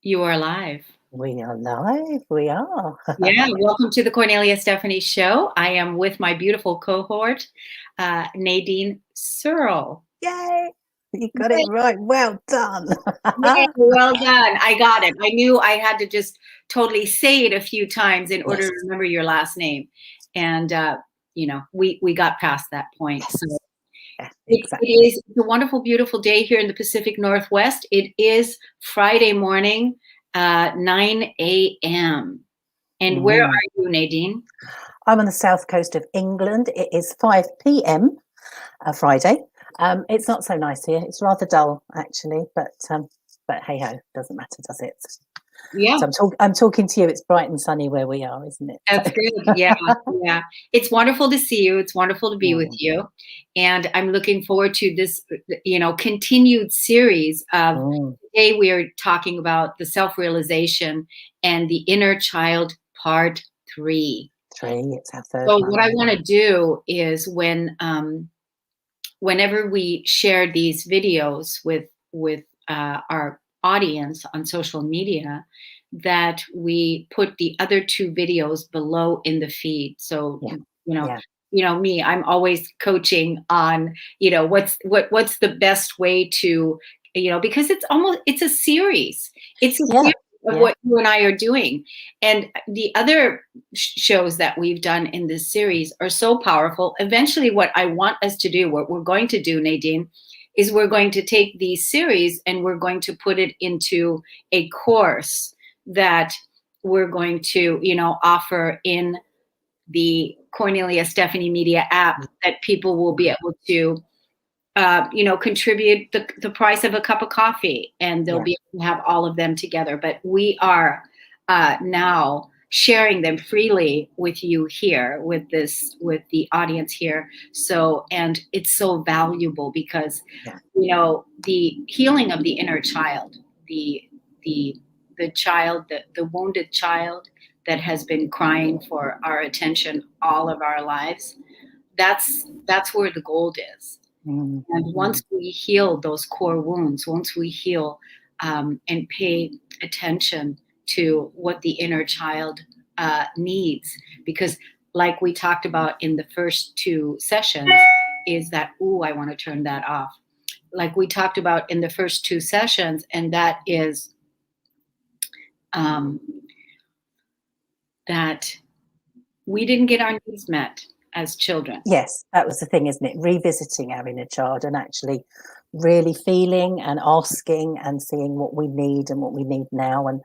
You are live. We are live. We are. Yeah, welcome to the Cornelia Stephanie Show. I am with my beautiful cohort, Nadine Searle. Yay! You got it right. Well done. Yeah, well done. I got it. I knew I had to just totally say it a few times in order Yes. to remember your last name. And, we got past that point. Yes. So Yeah, it exactly. is a wonderful, beautiful day here in the Pacific Northwest. It is Friday morning, 9 a.m. And where Mm. are you, Nadine? I'm on the south coast of England. It is 5 p.m. Friday. It's not so nice here. It's rather dull, actually, but hey ho, doesn't matter, does it? Yeah. So I'm talking to you. It's bright and sunny where we are, isn't it? That's good. Yeah, yeah. It's wonderful to see you. It's wonderful to be with Mm. you. And I'm looking forward to this, continued series of Mm. today we are talking about the self-realization and the inner child part 3. 3. It's our third So one. what I want to do is whenever we share these videos with our audience on social media, that we put the other 2 videos below in the feed. So Yeah. you know Yeah. me, I'm always coaching on what's the best way to, because it's a series. It's a Yeah. series of Yeah. what you and I are doing. And the other shows that we've done in this series are so powerful. Eventually, what I want us to do, what we're going to do, Nadine, is we're going to take these series and we're going to put it into a course that we're going to, offer in the Cornelia Stephanie Media app, that people will be able to contribute the price of a cup of coffee, and they'll Yeah. be able to have all of them together. But we are now sharing them freely with you here, with the audience here. So, and it's so valuable because, Yeah. the healing of the inner child, the, the, the child, the wounded child that has been crying for our attention all of our lives, that's where the gold is. Mm. And once Mm. we heal those core wounds, once we heal and pay attention to what the inner child needs, because like we talked about in the first 2 sessions, is that, I want to turn that off. Like we talked about in the first 2 sessions, and that is um, that we didn't get our needs met as children. Yes, that was the thing, isn't it? Revisiting our inner child and actually really feeling and asking and seeing what we need and what we need now. And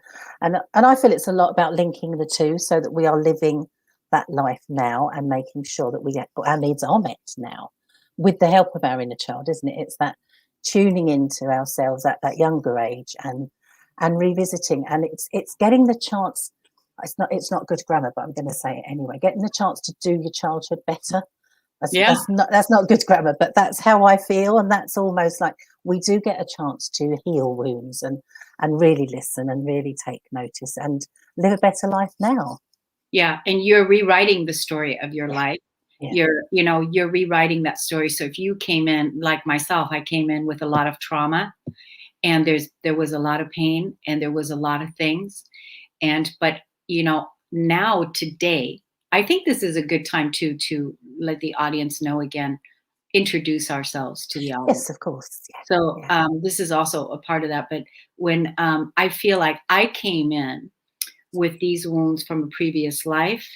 I feel it's a lot about linking the two so that we are living that life now and making sure that we get our needs are met now with the help of our inner child, isn't it? It's that tuning into ourselves at that younger age and revisiting, and it's getting the chance. It's not good grammar, but I'm going to say it anyway. Getting the chance to do your childhood better. Yeah. That's not good grammar, but that's how I feel, and that's almost like we do get a chance to heal wounds and really listen and really take notice and live a better life now. Yeah, and you're rewriting the story of your Yeah. life. Yeah. You're rewriting that story. So if you came in like myself, I came in with a lot of trauma, and there was a lot of pain, and there was a lot of things. But now today, I think this is a good time to let the audience know again, introduce ourselves to the audience. Yes, of course. Yeah. So Yeah. this is also a part of that. But when I feel like I came in with these wounds from a previous life,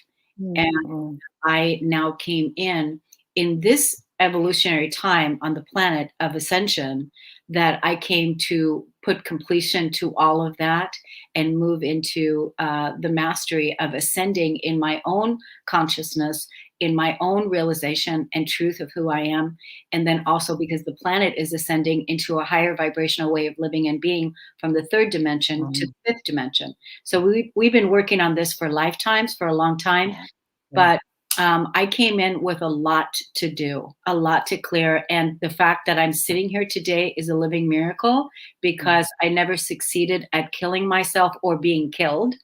and Mm-hmm. I now came in this evolutionary time on the planet of ascension, that I came to put completion to all of that and move into the mastery of ascending in my own consciousness, in my own realization and truth of who I am. And then also because the planet is ascending into a higher vibrational way of living and being, from the 3rd dimension to the 5th dimension. So we've been working on this for lifetimes, for a long time. Yeah. Yeah. But I came in with a lot to do, a lot to clear. And the fact that I'm sitting here today is a living miracle, because I never succeeded at killing myself or being killed,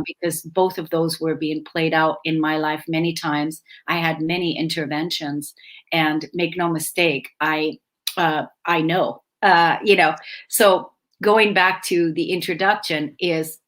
because both of those were being played out in my life many times. I had many interventions, and make no mistake, I know, so going back to the introduction, is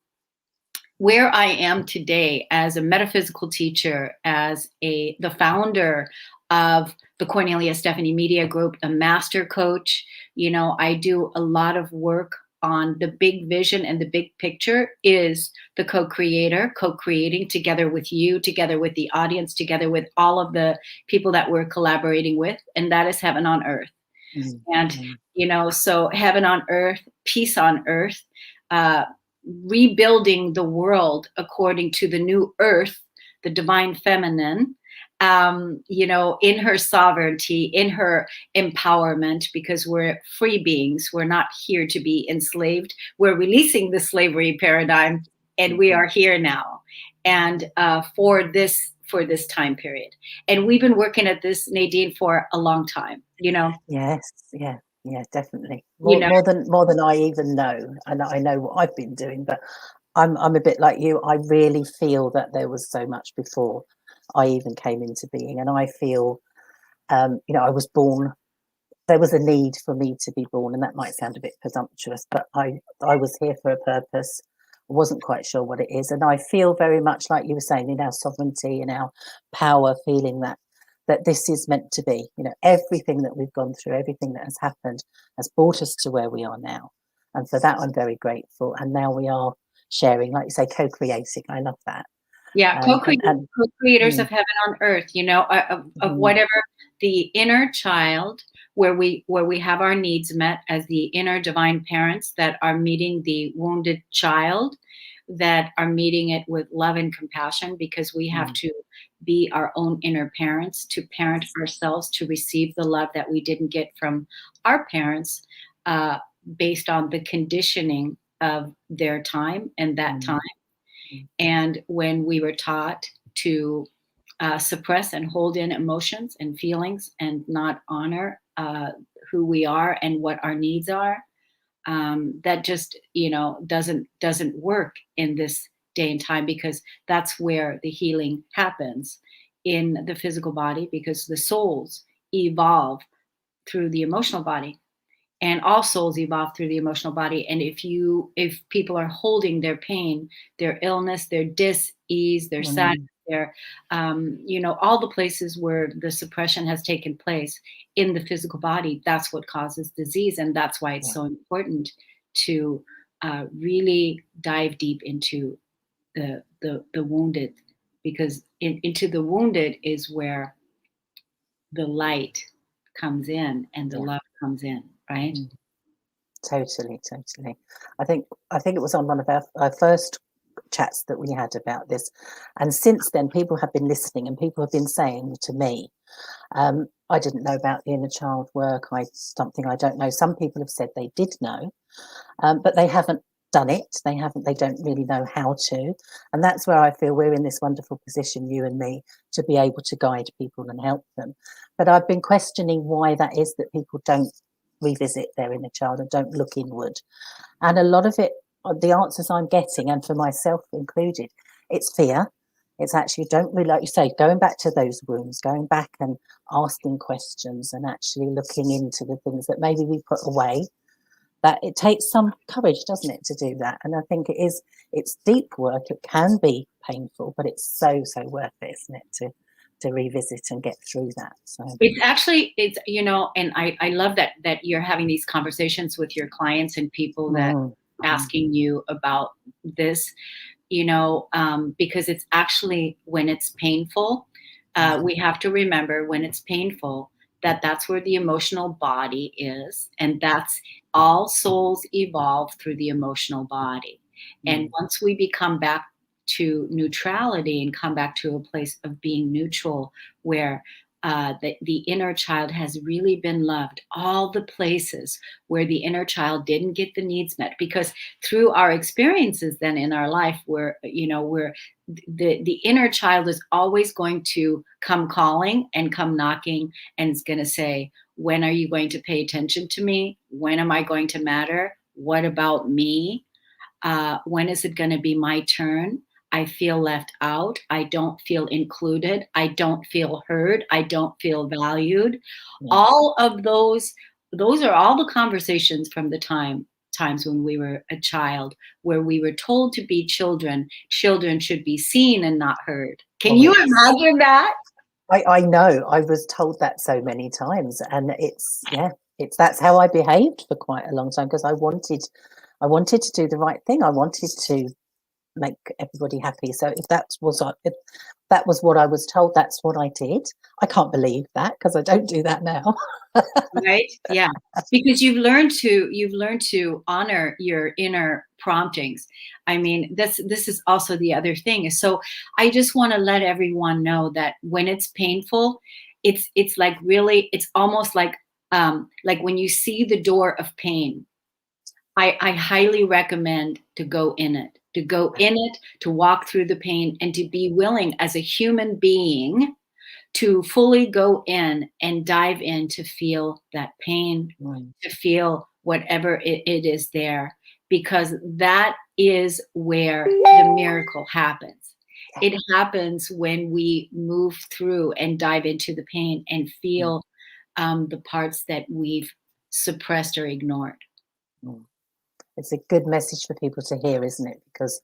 where I am today as a metaphysical teacher, as the founder of the Kornelia Stephanie Media Group, a master coach. I do a lot of work on the big vision, and the big picture is the co-creator, co-creating together with you, together with the audience, together with all of the people that we're collaborating with, and that is heaven on earth. And, so heaven on earth, peace on earth, rebuilding the world according to the new earth, the divine feminine, in her sovereignty, in her empowerment, because we're free beings. We're not here to be enslaved. We're releasing the slavery paradigm, and we are here now. And for this time period. And we've been working at this, Nadine, for a long time, Yes, yeah, definitely. More than I even know. And I know what I've been doing, but I'm a bit like you. I really feel that there was so much before I even came into being. And I feel, I was born, there was a need for me to be born, and that might sound a bit presumptuous, but I was here for a purpose. I wasn't quite sure what it is. And I feel very much like you were saying, in our sovereignty, in our power, feeling that this is meant to be. Everything that we've gone through, everything that has happened has brought us to where we are now. And for that, I'm very grateful. And now we are sharing, like you say, co-creating. I love that. Yeah, co-creators of heaven on earth, of whatever the inner child, where we have our needs met as the inner divine parents that are meeting the wounded child, that are meeting it with love and compassion, because we have to be our own inner parents, to parent ourselves, to receive the love that we didn't get from our parents, based on the conditioning of their time and that time. And when we were taught to suppress and hold in emotions and feelings and not honor who we are and what our needs are, that just doesn't work in this day and time, because that's where the healing happens in the physical body, because the souls evolve through the emotional body. And all souls evolve through the emotional body. And if people are holding their pain, their illness, their dis-ease, their sadness, their all the places where the suppression has taken place in the physical body, that's what causes disease. And that's why it's so important to really dive deep into the wounded, because into the wounded is where the light comes in and the love comes in, right? Totally. I think it was on one of our first chats that we had about this, and since then people have been listening, and people have been saying to me, I didn't know about the inner child work. Something I don't know. Some people have said they did know, but they haven't done it. They don't really know how to. And that's where I feel we're in this wonderful position, you and me, to be able to guide people and help them. But I've been questioning why that is, that people don't revisit their inner child and don't look inward. And a lot of it, the answers I'm getting, and for myself included, it's fear. It's actually, don't really, like you say, going back to those wounds, going back and asking questions, and actually looking into the things that maybe we put away. That it takes some courage, doesn't it, to do that? And I think it's deep work. It can be painful, but it's so worth it, isn't it, to revisit and get through that. So it's and I love that you're having these conversations with your clients and people that asking you about this, because it's actually, when it's painful, we have to remember, when it's painful, that's where the emotional body is, and that's all souls evolve through the emotional body. And once we become back to neutrality and come back to a place of being neutral, where the inner child has really been loved, all the places where the inner child didn't get the needs met, because through our experiences then in our life, where the inner child is always going to come calling and come knocking, and it's going to say, when are you going to pay attention to me? When am I going to matter? What about me? When is it going to be my turn? I feel left out. I don't feel included. I don't feel heard. I don't feel valued. All of those are all the conversations from the time times when we were a child, where we were told to be children. Children should be seen and not heard. Can Oh, you yes. imagine that? I know. I was told that so many times, and that's how I behaved for quite a long time, because I wanted to do the right thing. I wanted to make everybody happy. So if that was what I was told, that's what I did. I can't believe that, because I don't do that now. Right? Yeah. Because you've learned to honor your inner promptings. I mean, this is also the other thing. So I just want to let everyone know that when it's painful, it's like really, it's almost like when you see the door of pain, I highly recommend to go in it, to walk through the pain, and to be willing as a human being to fully go in and dive in, to feel that pain, Mm. to feel whatever it is there, because that is where the miracle happens. It happens when we move through and dive into the pain and Mm. feel the parts that we've suppressed or ignored. Mm. It's a good message for people to hear, isn't it? Because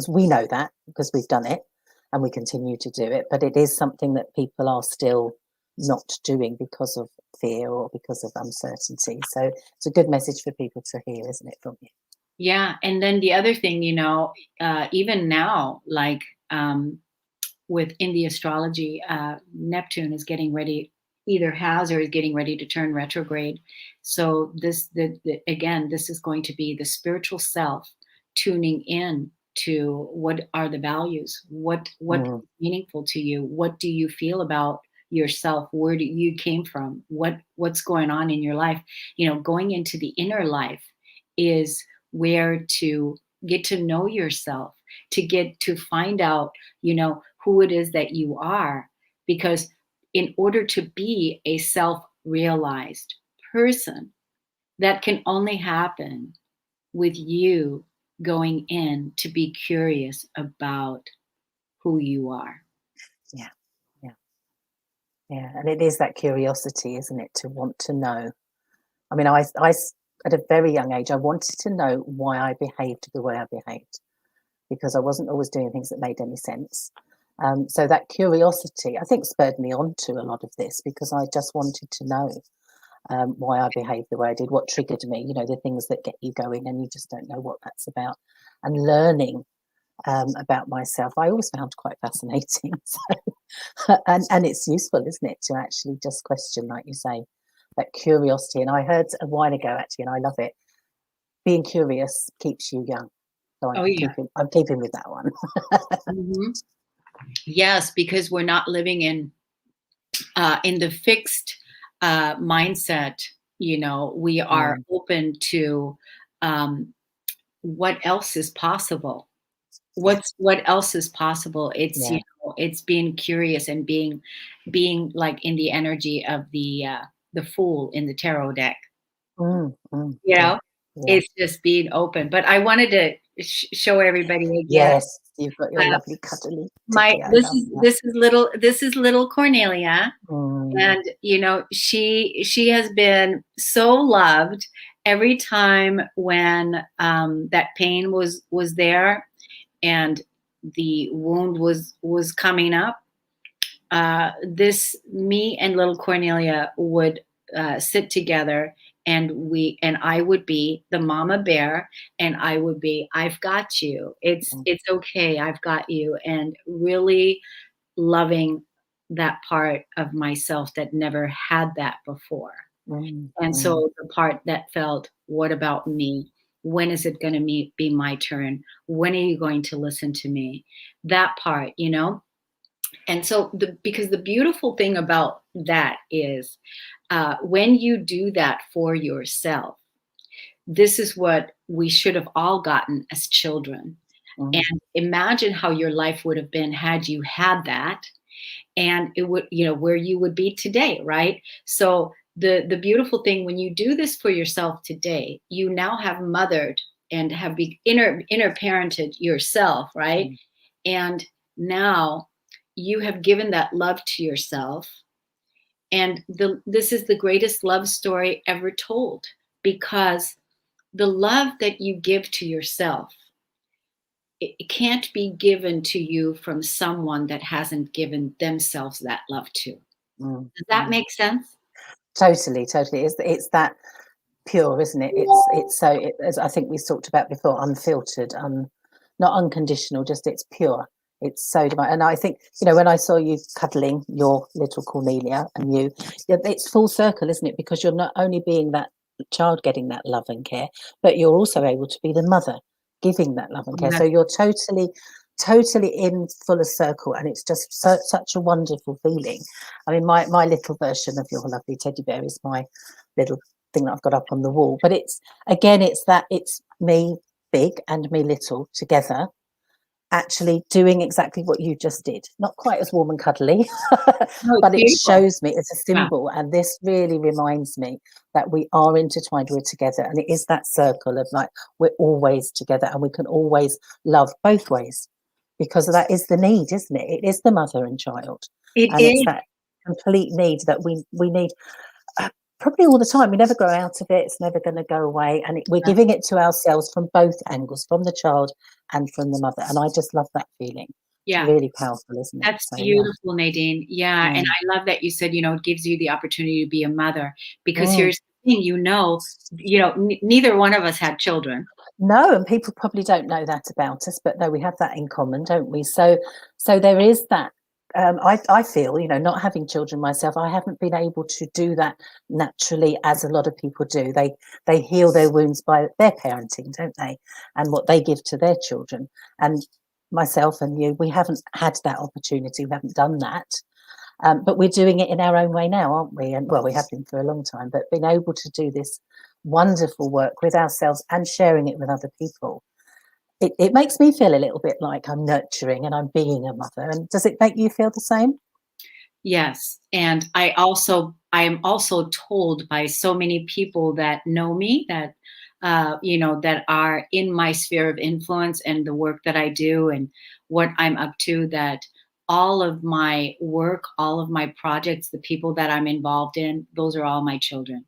we know that, because we've done it and we continue to do it, but it is something that people are still not doing because of fear or because of uncertainty. So it's a good message for people to hear, isn't it, from you? Yeah, and then the other thing, even now, like within the astrology, Neptune is getting ready, either has or is getting ready to turn retrograde. So again, this is going to be the spiritual self tuning in to what are the values, what is Mm. meaningful to you, what do you feel about yourself, where do you came from, what's going on in your life. Going into the inner life is where to get to know yourself, to get to find out, who it is that you are. Because in order to be a self-realized person, that can only happen with you going in to be curious about who you are. Yeah, yeah, yeah. And it is that curiosity, isn't it, to want to know. I mean, at a very young age, I wanted to know why I behaved the way I behaved, because I wasn't always doing things that made any sense. So that curiosity, I think, spurred me on to a lot of this, because I just wanted to know why I behaved the way I did, what triggered me, the things that get you going and you just don't know what that's about. And learning about myself, I always found quite fascinating. So, and it's useful, isn't it, to actually just question, like you say, that curiosity. And I heard a while ago, actually, and I love it, being curious keeps you young. So Oh yeah. I'm keeping with that one. Mhm. Yes, because we're not living in the fixed mindset. We are Mm, open to what else is possible. yeah, What else is possible? It's yeah. it's being curious and being like in the energy of the fool in the tarot deck. You Yeah, know, yeah. it's just being open. But I wanted to show everybody again. Yes, you've got your Uh, lovely cuddly my teddy. I this love is that. this is little Cornelia, Mm, and she has been so loved. Every time when that pain was there, and the wound was coming up, this me and little Cornelia would sit together, and I would be the mama bear, and I would be, I've got you, mm, it's okay, I've got you, and really loving that part of myself that never had that before. mm, And mm. so the part that felt, what about me? When is it going to be my turn? When are you going to listen to me? That part. And so, because the beautiful thing about that is, when you do that for yourself, this is what we should have all gotten as children. Mm, And imagine how your life would have been had you had that, and it would, where you would be today, right? So the beautiful thing, when you do this for yourself today, you now have mothered and have inner parented yourself, right? mm, And now you have given that love to yourself, and this is the greatest love story ever told, because the love that you give to yourself, it can't be given to you from someone that hasn't given themselves that love too. Mm, Does that mm. make sense? Totally, totally. It's that pure, isn't it? It's so as I think we talked about before, unfiltered, not unconditional, just it's pure. It's so divine. And I think, when I saw you cuddling your little Cornelia and it's full circle, isn't it? Because you're not only being that child getting that love and care, but you're also able to be the mother giving that love and care. So That's you're totally in fuller circle, and it's just such a wonderful feeling. I mean, my little version of your lovely teddy bear is my little thing that I've got up on the wall. But it's me big and me little together, actually doing exactly what you just did. Not quite as warm and cuddly, no, it's but it beautiful. shows me it's a Yeah. symbol. And this really reminds me that we are intertwined, we're together. And it is that circle of like, we're always together and we can always love both ways, because that is the need, isn't it? It is the mother and child. It And it's is. that complete need that we need probably all the time. We never grow out of it. It's never going to go away. And we're giving it to ourselves from both angles, from the child and from the mother. And I just love that feeling. It's Yeah. really powerful, isn't it? That's So, yeah. beautiful, Nadine. Yeah. And Mm. I love that you said, it gives you the opportunity to be a mother, because Mm. here's the thing, neither one of us had children. No, and people probably don't know that about us, but no, we have that in common, don't we? So there is that. I feel, not having children myself, I haven't been able to do that naturally as a lot of people do. They heal their wounds by their parenting, don't they? And what they give to their children. And myself and you, we haven't had that opportunity. We haven't done that. But we're doing it in our own way now, aren't we? And well, we have been for a long time, but being able to do this wonderful work with ourselves and sharing it with other people, it makes me feel a little bit like I'm nurturing and I'm being a mother. And does it make you feel the same? Yes. And I am also told by so many people that know me, that that are in my sphere of influence and the work that I do and what I'm up to, that all of my work, all of my projects, the people that I'm involved in, those are all my children.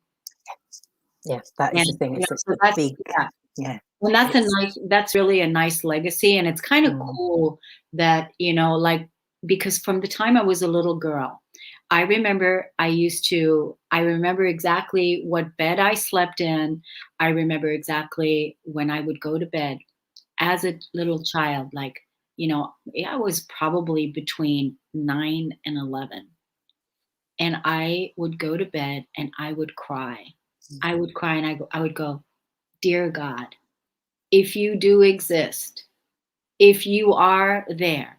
Yeah, that is And the thing. It's so a that's, big, yeah. yeah. And It's that's really a nice legacy. And it's kind of mm, cool that, like, because from the time I was a little girl, I remember exactly what bed I slept in. I remember exactly when I would go to bed as a little child. Like, I was probably between 9 and 11. And I would go to bed and I would cry. I would cry and I would go, "Dear God, if you do exist, if you are there,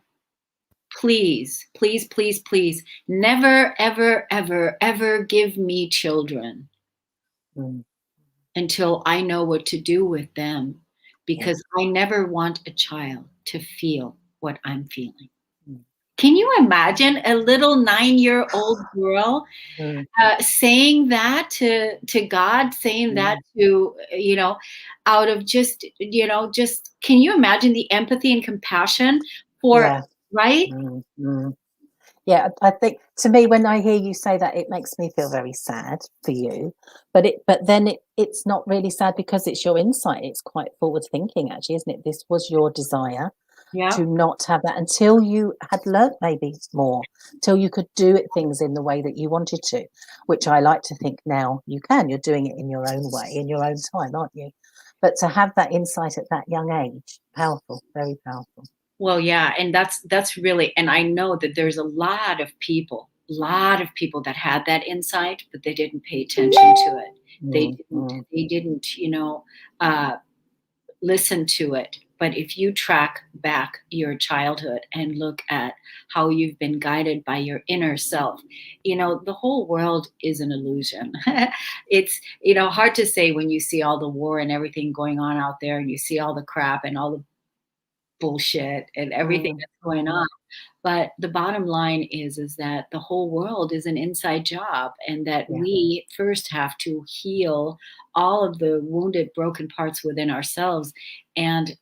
please, please, please, please, never, ever, ever, ever give me children mm, until I know what to do with them, yeah. because I never want a child to feel what I'm feeling." Mm, Can you imagine a little 9-year-old girl mm, saying that to God, saying that mm, to, out of just can you imagine the empathy and compassion for, yeah. right? Mm, mm. Yeah, I think to me, when I hear you say that, it makes me feel very sad for you. But then it's not really sad because it's your insight. It's quite forward thinking, actually, isn't it? This was your desire Yeah. to not have that until you had learnt maybe more, till you could do it things in the way that you wanted to, which I like to think now you can. You're doing it in your own way, in your own time, aren't you? But to have that insight at that young age, powerful, very powerful. Well, yeah, and that's really, and I know that there's a lot of people that had that insight, but they didn't pay attention to it. They Mm, didn't, mm, they didn't, uh, listen to it. But if you track back your childhood and look at how you've been guided by your inner self, the whole world is an illusion. It's, hard to say when you see all the war and everything going on out there, and you see all the crap and all the bullshit and everything mm, that's going mm. on. But the bottom line is that the whole world is an inside job, and that Yeah, we first have to heal all of the wounded, broken parts within ourselves, and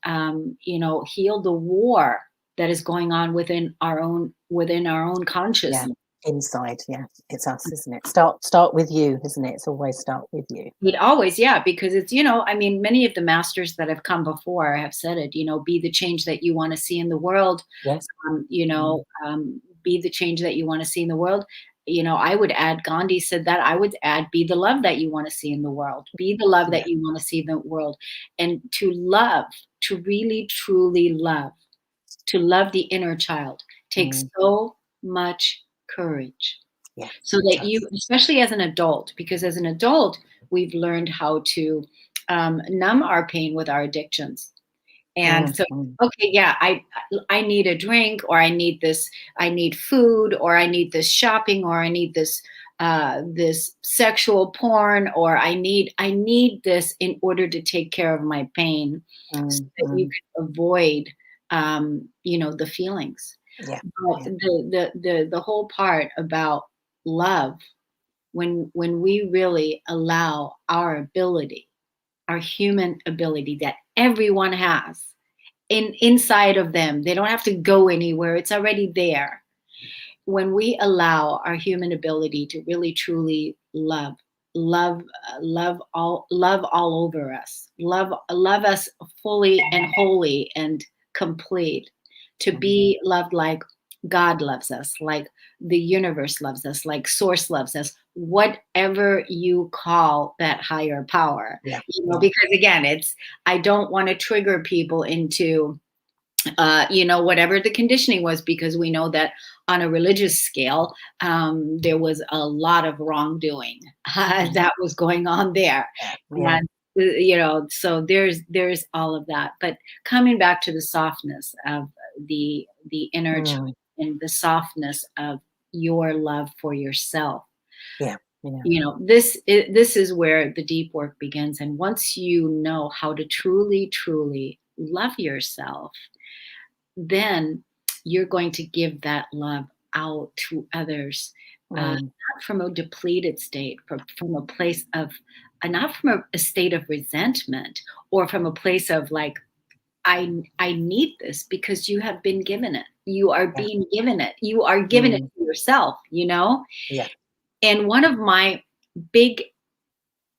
heal the war that is going on within our own yeah. consciousness. Inside, yeah, it's us, isn't it? Start with you, isn't it? It's always start with you. It always, yeah, because it's, I mean, many of the masters that have come before have said it, be the change that you want to see in the world. Yes. Mm. Be the change that you want to see in the world. I would add, Gandhi said that, I would add, be the love that you want to see in the world, be the love Yeah. that you want to see in the world. And to love, to really, truly love, to love the inner child takes so much courage. Yeah. So that you, especially as an adult, because as an adult, we've learned how to numb our pain with our addictions. And so, okay, yeah, I need a drink, or I need this, I need food, or I need this shopping, or I need this this sexual porn, or I need this in order to take care of my pain, so that you can avoid the feelings. Yeah. But the whole part about love, when we really allow our ability, our human ability that everyone has inside of them, they don't have to go anywhere, it's already there. When we allow our human ability to really truly love love all over us, love us fully and wholly and complete, to be loved like God loves us, like the universe loves us, like source loves us, whatever you call that higher power. Because again, I don't want to trigger people into whatever the conditioning was, because we know that on a religious scale, there was a lot of wrongdoing that was going on there. Yeah. And, so there's all of that. But coming back to the softness of the inner child, and the softness of your love for yourself. Yeah. This is where the deep work begins. And once you know how to truly, truly love yourself, then you're going to give that love out to others, not from a depleted state, from a place of, not from a state of resentment, or from a place of like, I need this, because you have been given it. You are being given it. You are giving it to yourself, Yeah. And one of my big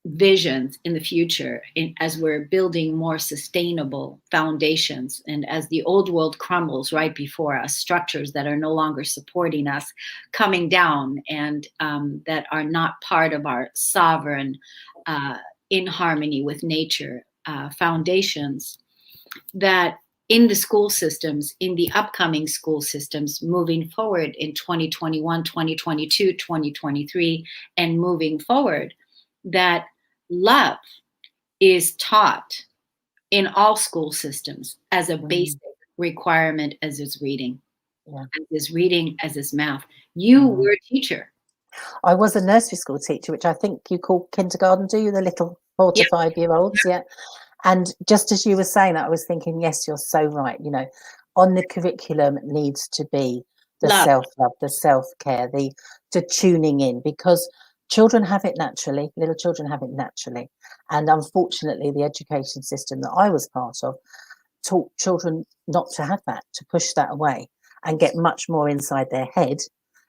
visions in the future, as we're building more sustainable foundations, and as the old world crumbles right before us, structures that are no longer supporting us coming down, and that are not part of our sovereign, in harmony with nature, foundations, that in the school systems, in the upcoming school systems, moving forward in 2021, 2022, 2023, and moving forward, that love is taught in all school systems as a basic requirement, as is reading, as is math. You were a teacher. I was a nursery school teacher, which I think you call kindergarten, do you? The little 4 to 5 year olds, yeah. And just as you were saying that, I was thinking, yes, you're so right. On the curriculum needs to be the self-love, the self-care, the tuning in, because children have it naturally. Little children have it naturally. And unfortunately, the education system that I was part of taught children not to have that, to push that away and get much more inside their head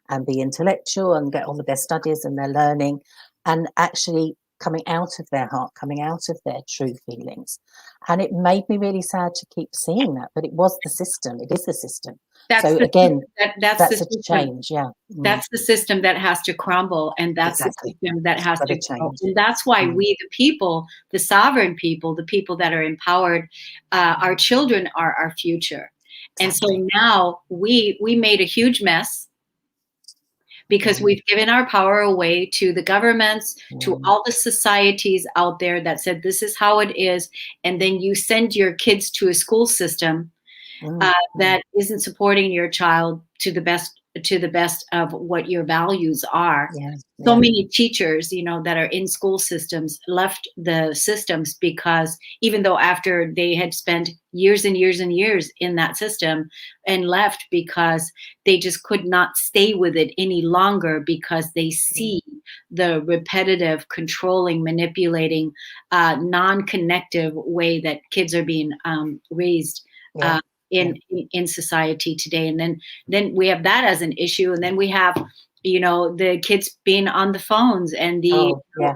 and be intellectual and get on with their studies and their learning, and actually coming out of their heart, coming out of their true feelings. And it made me really sad to keep seeing that, but it was the system. It is the system. That's a change. Yeah. That's the system that has to crumble, and that's the system that has to change. And that's why we, the people, the sovereign people, the people that are empowered, our children are our future. Exactly. And so now we made a huge mess, because we've given our power away to the governments, to all the societies out there that said this is how it is, and then you send your kids to a school system that isn't supporting your child to the best of what your values are. So many teachers, that are in school systems left the systems, because even though after they had spent years and years and years in that system, and left because they just could not stay with it any longer, because they see the repetitive, controlling, manipulating, non-connective way that kids are being raised in society today. And then we have that as an issue. And then we have the kids being on the phones and Oh, yeah,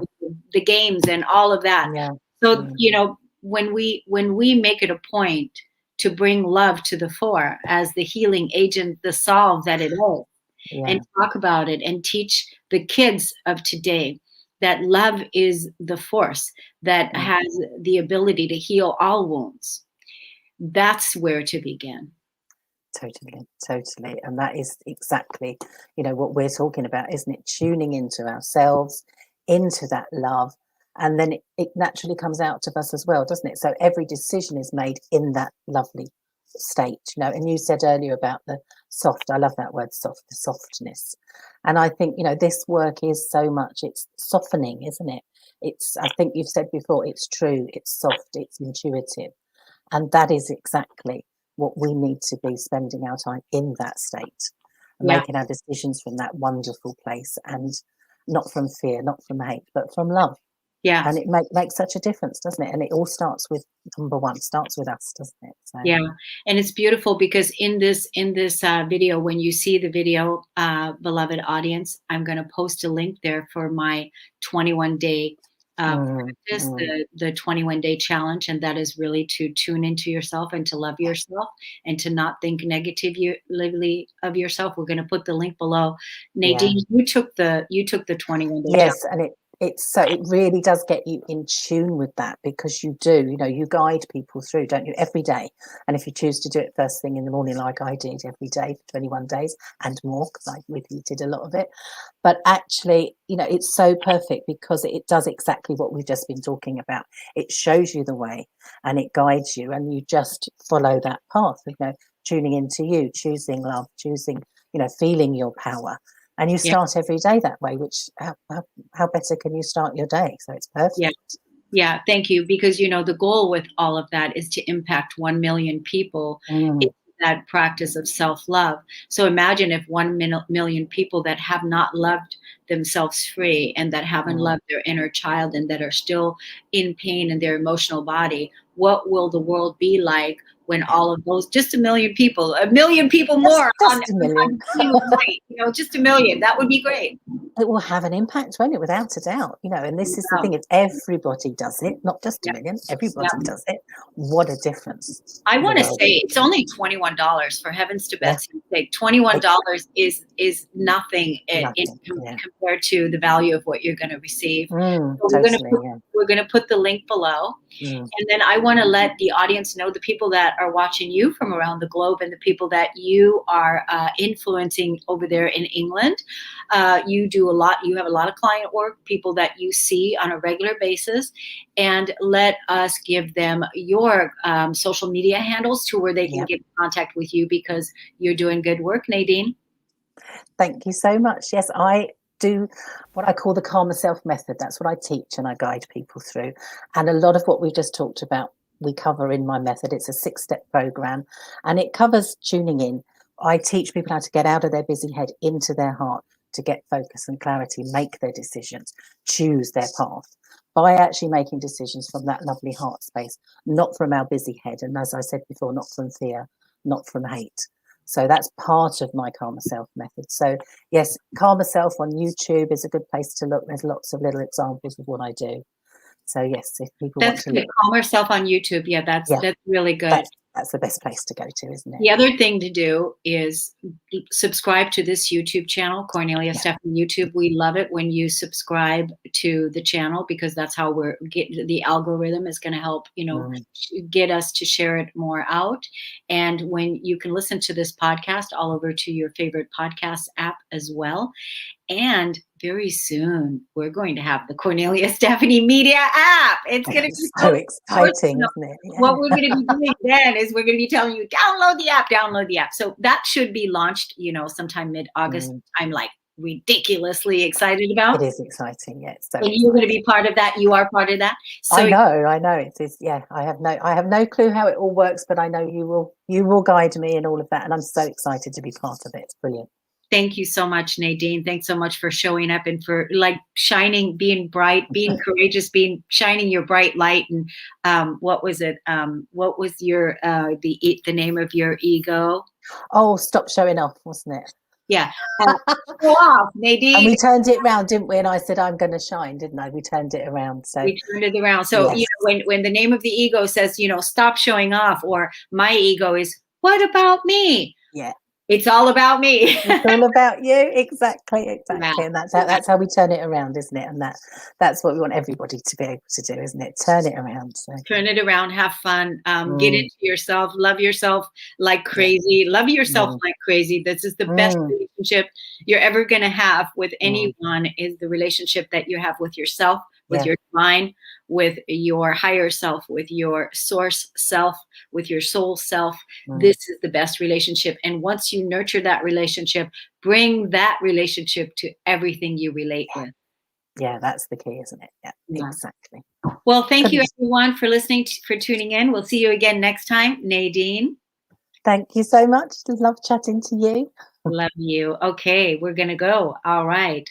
the games and all of that. yeah, So, mm, when we make it a point to bring love to the fore as the healing agent, the solve that it is, yeah, and talk about it and teach the kids of today that love is the force that mm, has the ability to heal all wounds. That's where to begin. totally, totally. And that is exactly, what we're talking about, isn't it? Tuning into ourselves, into that love, and then it naturally comes out of us as well, doesn't it? So every decision is made in that lovely state, and you said earlier about the soft. I love that word, soft, the softness. And I think, this work is so much, it's softening, isn't it? I think you've said before, it's true, it's soft, it's intuitive. And that is exactly what we need to be, spending our time in that state and Yeah. making our decisions from that wonderful place, and not from fear, not from hate, but from love. Yeah. And it makes such a difference, doesn't it? And it all starts with, number one, starts with us, doesn't it? So Yeah, and it's beautiful because in this video, when you see the video, beloved audience, I'm going to post a link there for my 21-day mm, practice, mm, the 21-day challenge, and that is really to tune into yourself and to love yourself and to not think negatively of yourself. We're going to put the link below. yeah. Nadine, you took the 21-day challenge. Yes, and it really does get you in tune with that, because you do, you guide people through, don't you, every day. And if you choose to do it first thing in the morning, like I did every day for 21 days and more, because I repeated a lot of it. But actually, it's so perfect because it does exactly what we've just been talking about. It shows you the way and it guides you, and you just follow that path, tuning into you, choosing love, choosing, feeling your power. And you Yeah, start every day that way, which how better can you start your day? So it's yeah. perfect. Yeah, thank you. Because, the goal with all of that is to impact 1 million people in Mm, that practice of self-love. So imagine if 1 million people that have not loved themselves free and that haven't mm. loved their inner child and that are still in pain in their emotional body, what will the world be like when all of those, just a million people Just more on just a million. the same night, just a million, that would be great. It will have an impact, won't it? Without a doubt. And this is the thing: if everybody does it, not just a Yeah, million, yeah. everybody does it. What a difference I the want to world say will it's be. only $21, for heavens to Yeah, Betsy's sake. $21 exactly. is nothing Nothing. Yeah. compared to the value of what you're going to receive. So Totally. Yeah. we're going to put the link below. Mm, And then I want to let the audience know, the people that are watching you from around the globe and the people that you are influencing over there in England. You have a lot of client work, people that you see on a regular basis, and let us give them your social media handles to where they can yeah. get in contact with you, because you're doing good work, Nadine. Thank you so much. Yes, I do what I call the Calmer Self method. That's what I teach and I guide people through. And a lot of what we've just talked about, we cover in my method. It's a 6-step program and it covers tuning in. I teach people how to get out of their busy head into their heart, to get focus and clarity, make their decisions, choose their path by actually making decisions from that lovely heart space, not from our busy head. And as I said before, not from fear, not from hate. So that's part of my Calmer Self method. So yes, Calmer Self on YouTube is a good place to look. There's lots of little examples of what I do. So yes, if people want That's to good. look, Calm Herself on YouTube. Yeah, yeah, that's really good. that's the best place to go to, isn't it? The other thing to do is subscribe to this YouTube channel, Kornelia Yeah. Stephanie YouTube. We love it when you subscribe to the channel, because that's how the algorithm is going to help, Mm, get us to share it more out. And when you can listen to this podcast all over to your favorite podcast app as well. And very soon, we're going to have the Cornelia Stephanie Media app. It's going to be it's so so exciting, isn't it? what Yeah. we're going to be doing then is we're going to be telling you, download the app, download the app. So that should be launched, sometime mid-August. Mm, I'm like ridiculously excited about. it is exciting. Yeah, it's so And you're going to be exciting. part of that. You are part of that. I So know, I know. It is. Yeah, I have no clue how it all works, but I know you will guide me in all of that, and I'm so excited to be part of it. It's brilliant. thank you so much, Nadine. Thanks so much for showing up and for shining, being bright, being courageous, shining your bright light. And what was it? What was your the name of your ego? Oh, stop showing off, wasn't it? Yeah. Show off, Nadine. And we turned it around, didn't we? And I said, I'm going to shine, didn't I? We turned it around. So we turned it around. So, yes. When the name of the ego says, stop showing off, or my ego is, what about me? Yeah. It's all about me. It's all about you. Exactly. Yeah. And that's how we turn it around, isn't it? And that's what we want everybody to be able to do, isn't it? Turn it around. So turn it around, have fun, get into yourself, love yourself like crazy, love yourself like crazy. This is the best relationship you're ever going to have with anyone, is the relationship that you have with yourself, with your divine, with your higher self, with your source self, with your soul self. This is the best relationship. And once you nurture that relationship, bring that relationship to everything you relate with. Yeah, that's the key, isn't it? Yeah. Exactly. Well, thank you everyone for listening, for tuning in. We'll see you again next time. Nadine. Thank you so much. Love chatting to you. Love you. Okay, we're going to go. All right.